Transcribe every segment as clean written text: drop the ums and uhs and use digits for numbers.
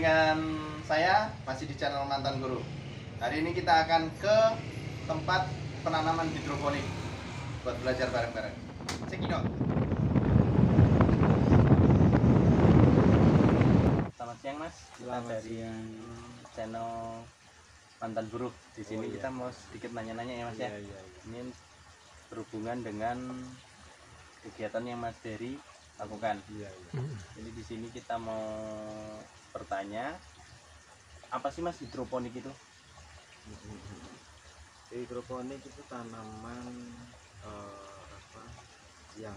dengan saya masih di channel Mantan Guru. Hari ini kita akan ke tempat penanaman hidroponik buat belajar bareng-bareng. Cekidot. Selamat siang Mas. Kita dari channel Mantan Guru. Di sini kita mau sedikit nanya-nanya ya Mas ya. Ini berhubungan dengan kegiatan yang Mas Dery lakukan. Jadi di sini kita mau bertanya, apa sih Mas hidroponik itu? Hidroponik itu tanaman yang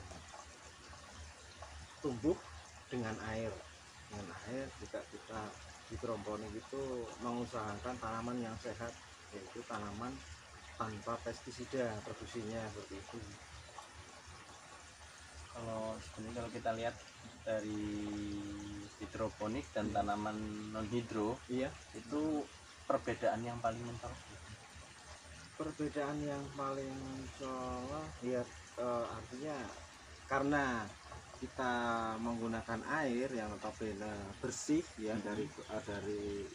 tumbuh dengan air. Dengan air juga kita hidroponik itu mengusahakan tanaman yang sehat, yaitu tanaman tanpa pestisida produksinya seperti itu. Kalau kita lihat dari hidroponik dan tanaman non hidro, Iya, itu perbedaan yang paling mencolok. perbedaan yang paling mencolok ya, artinya karena kita menggunakan air yang notabene bersih ya, dari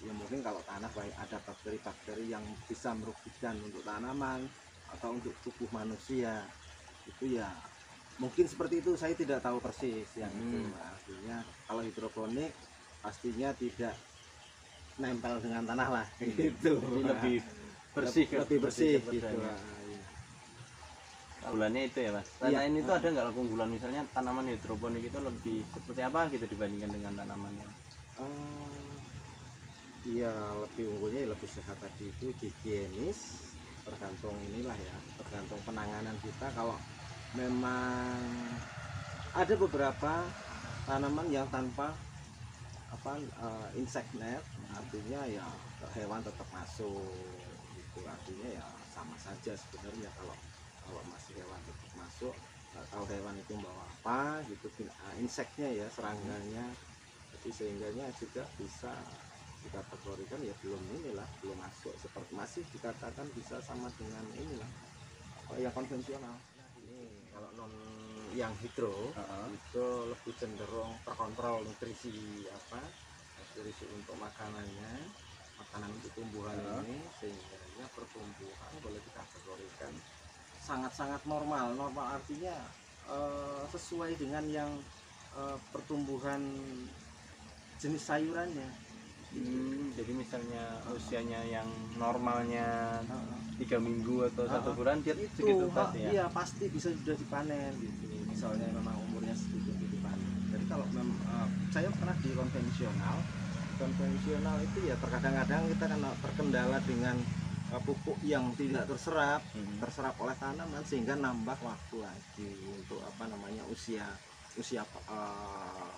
ya mungkin kalau tanah baik ada bakteri-bakteri yang bisa merugikan untuk tanaman atau untuk tubuh manusia, itu ya mungkin seperti itu, saya tidak tahu persis yang itu. Artinya kalau hidroponik pastinya tidak nempel dengan tanah lah gitu. Jadi lebih bersih, lebih bersih bersih gitu. kebersihannya. Keunggulannya itu ya Mas. Selain itu ada nggak keunggulan, misalnya tanaman hidroponik itu lebih seperti apa gitu dibandingkan dengan tanaman yang Iya, lebih unggulnya lebih sehat tadi, itu higienis, tergantung inilah ya, tergantung penanganan kita. Kalau memang ada beberapa tanaman yang tanpa insect net, artinya ya hewan tetap masuk gitu, artinya ya sama saja sebenarnya. Kalau masih hewan tetap masuk, nggak tahu hewan itu membawa apa gitu, inseknya ya, serangganya, jadi sehingganya juga bisa dikategorikan ya belum masuk, seperti masih dikatakan bisa sama dengan inilah yang konvensional. Kalau non yang hidro itu lebih cenderung terkontrol nutrisi untuk makanan untuk tumbuhan ini, sehingga pertumbuhan boleh dikategorikan sangat-sangat normal artinya sesuai dengan yang pertumbuhan jenis sayurannya. jadi misalnya usianya yang normalnya 3 minggu atau 1 bulan, dia segitu pasti ya? Iya, pasti bisa sudah dipanen gitu. Misalnya memang umurnya segitu dipanen. Jadi kalau saya pernah di konvensional itu ya terkadang-kadang kita kan terkendala dengan pupuk yang tidak terserap oleh tanaman, sehingga nambah waktu lagi untuk usia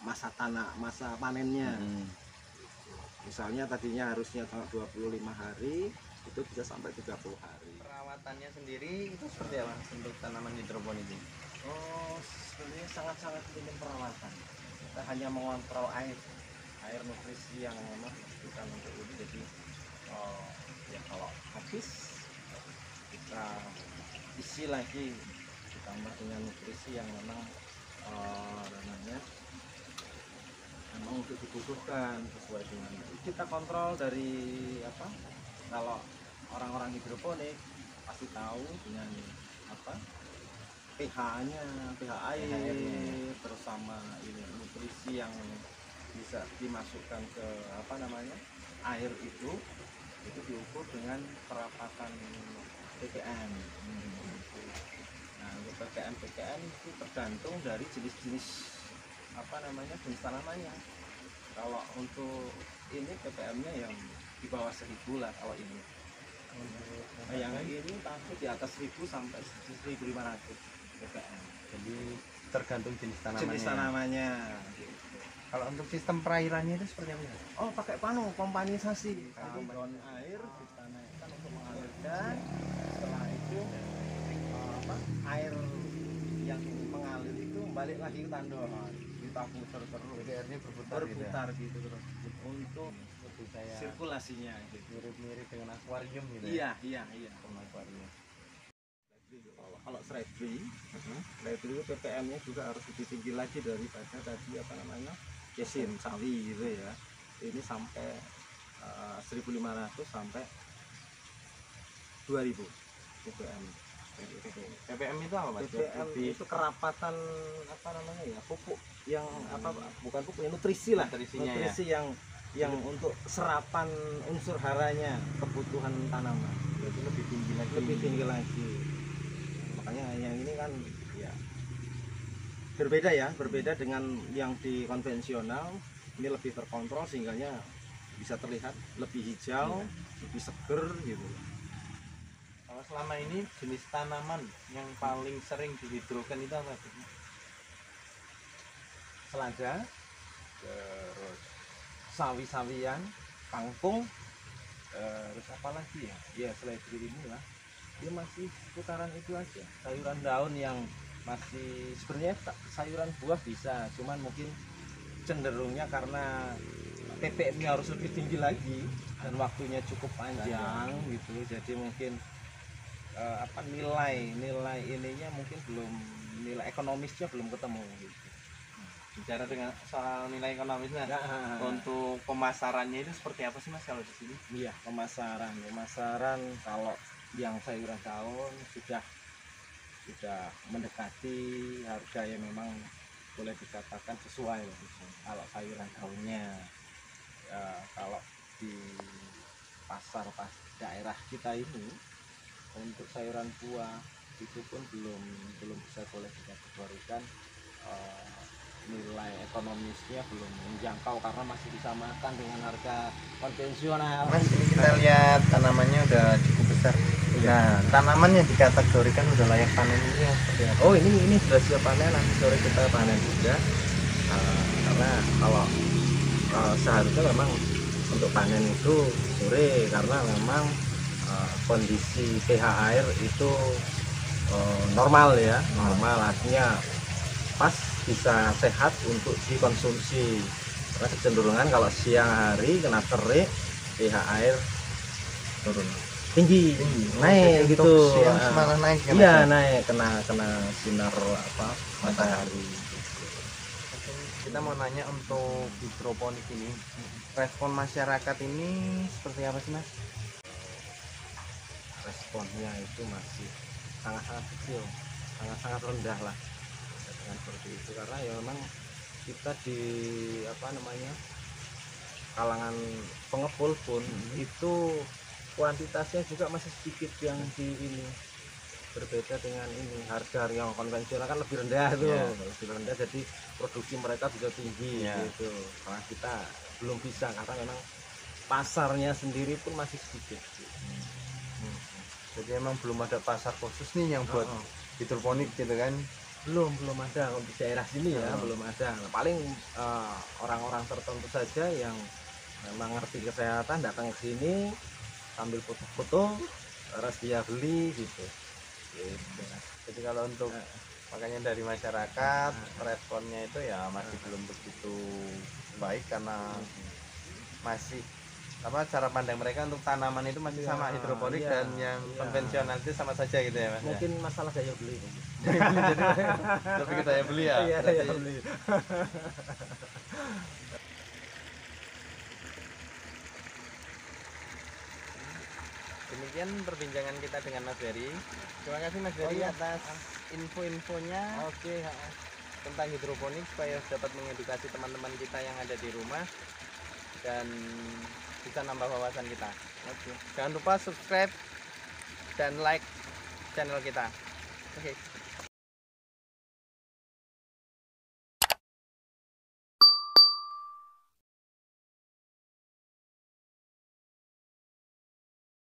masa panennya. Misalnya tadinya harusnya 25 hari, itu bisa sampai 30 hari. Perawatannya sendiri itu seperti apa untuk tanaman hidroponik ini? Sebenarnya sangat-sangat minim perawatan. Kita hanya mengontrol air nutrisi yang memang dibutuhkan untuk ini. Jadi ya kalau habis kita isi lagi, ditambah dengan nutrisi yang memang memang untuk dibutuhkan sesuai dengan kita kontrol dari kalau orang-orang hidroponik pasti tahu dengan pH-nya, pH air, terus sama ini nutrisi yang bisa dimasukkan ke air itu diukur dengan perapatan ppm. Nah, untuk ppm itu tergantung dari jenis jenis tanamannya. Kalau untuk ini ppm-nya yang di bawah 1000 lah. Kalau ini yang ini pasti di atas 1000 sampai 1500 ppm. Jadi tergantung jenis tanamannya. Kalau untuk sistem perairannya itu seperti apa? Pakai kompanisasi. Tandon air kita naikkan untuk mengalirkan. Setelah itu air yang mengalir itu balik lagi ke tandon, kita putar terus. Jadi airnya berputar gitu terus untuk kayak sirkulasinya gitu. Mirip-mirip dengan akuarium gitu. Iya. Akuarium. Kalau Strawberry itu ppm-nya juga harus lebih tinggi lagi daripada tadi kesim sawi gitu ya. ini sampai 1.500 sampai 2.000 ppm. ppm itu apa mas? ppm itu kerapatan apa namanya ya, pupuk yang apa, bukan pupuk ya, nutrisi lah, Nutrisinya nutrisi yang untuk serapan unsur haranya kebutuhan tanaman. Jadi lebih tinggi lagi. Lebih tinggi lagi. Makanya yang ini kan ya berbeda ya, berbeda dengan yang di konvensional. Ini lebih terkontrol sehingga bisa terlihat lebih hijau, lebih seger gitu. Kalau selama ini jenis tanaman yang paling sering dihidrokan itu apa? Selada, terus sawi-sawian, kangkung, terus apa lagi ya? Ya seledri inilah. Dia masih putaran itu aja. Sayuran daun yang masih sebenarnya sayuran buah bisa, cuman mungkin cenderungnya karena ppm-nya harus lebih tinggi lagi dan waktunya cukup panjang gitu. Jadi mungkin apa nilai ininya mungkin belum, nilai ekonomisnya belum ketemu gitu. Bicara dengan soal nilai ekonomisnya, untuk pemasarannya itu seperti apa sih mas kalau di sini? Iya, pemasaran kalau yang sayuran daun sudah mendekati harga yang memang boleh dikatakan sesuai. Kalau sayuran daunnya kalau di pasar daerah kita ini untuk sayuran buah itu pun belum bisa boleh dikategorikan, nilai ekonomisnya belum menjangkau karena masih disamakan dengan harga konvensional. Mas, ini kita lihat tanamannya udah cukup besar. Nah, tanaman yang dikategorikan udah layak panen ini yang seperti apa? Oh, ini sudah siap panen, nanti sore kita panen juga. Karena kalau seharusnya memang untuk panen itu sore, karena memang kondisi pH air itu normal ya, normal, artinya pas, bisa sehat untuk dikonsumsi. Karena kecenderungan kalau siang hari kena terik, pH air Turun. tinggi, Oh, naik jadi gitu. untuk siang malah naik ya, Mas, Iya, ya? naik, kena sinar apa matahari. Kita mau nanya untuk hidroponik ini, respon masyarakat ini seperti apa sih mas? Responnya itu masih sangat-sangat kecil, sangat-sangat rendah lah dengan seperti itu, karena ya memang kita di apa namanya kalangan pengepul pun itu kuantitasnya juga masih sedikit yang di ini, berbeda dengan ini harga yang konvensional kan lebih rendah tuh, lebih rendah, jadi produksi mereka bisa tinggi gitu, karena kita belum bisa karena memang pasarnya sendiri pun masih sedikit gitu. Jadi emang belum ada pasar khusus nih yang buat hidroponik gitu kan? belum ada untuk daerah sini ya, belum ada. Paling orang-orang tertentu saja yang memang ngerti kesehatan datang ke sini sambil foto-foto terus dia beli gitu. Jadi kalau untuk makanya dari masyarakat responnya itu ya masih belum begitu baik karena masih apa, cara pandang mereka untuk tanaman itu masih sama hidroponik dan yang konvensional itu sama saja gitu ya mas. Mungkin masalah daya beli. Jadi lebih ke daya beli ya. Iya, daya beli. Demikian perbincangan kita dengan Mas Ferry. Terima kasih Mas Ferry atas info-infonya tentang hidroponik supaya dapat mengedukasi teman-teman kita yang ada di rumah dan bisa nambah wawasan kita. Jangan lupa subscribe dan like channel kita.